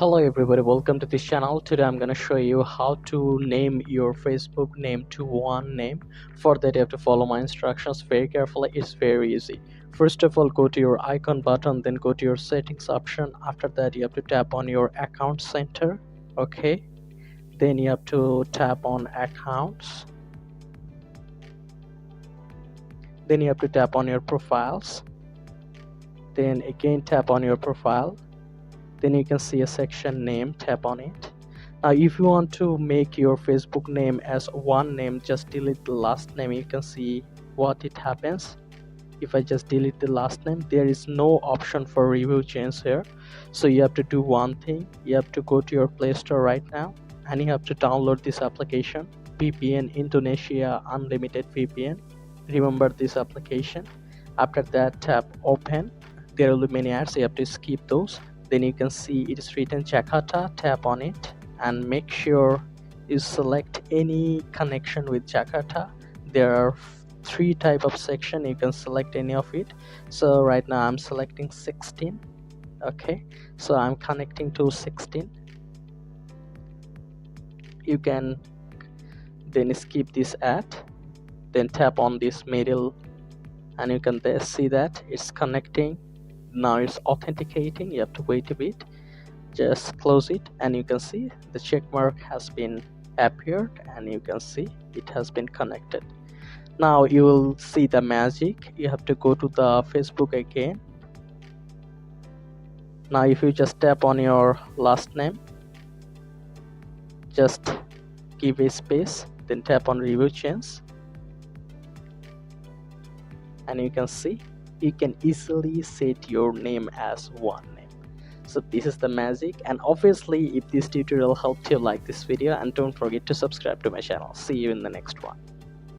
Hello everybody, welcome to this channel. Today I'm going to show you how to name your Facebook name to one name. For that you have to follow my instructions very carefully. It's very easy. First of all, go to your icon button, then go to your settings option. After that you have to tap on your account center. Okay, then you have to tap on accounts, then you have to tap on your profiles, then again tap on your profile. Then you can see a section name, tap on it. Now if you want to make your Facebook name as one name, just delete the last name. You can see what it happens. If I just delete the last name, there is no option for review change here. So you have to do one thing. You have to go to your Play Store right now and you have to download this application, VPN Indonesia Unlimited VPN. Remember this application. After that, tap open. There will be many ads, so you have to skip those. Then you can see it is written Jakarta. Tap on it and make sure you select any connection with Jakarta. There are three type of section, you can select any of it. So right now I'm selecting 16. Okay, so I'm connecting to 16. You can then skip this ad, then tap on this middle and you can see that it's connecting. Now it's authenticating. You have to wait a bit. Just close it and you can see the check mark has been appeared and you can see it has been connected. Now you will see the magic. You have to go to the Facebook again. Now if you just tap on your last name, just give a space, then tap on review change and you can see you can easily set your name as one name. So this is the magic, and obviously if this tutorial helped you, like this video and don't forget to subscribe to my channel. See you in the next one.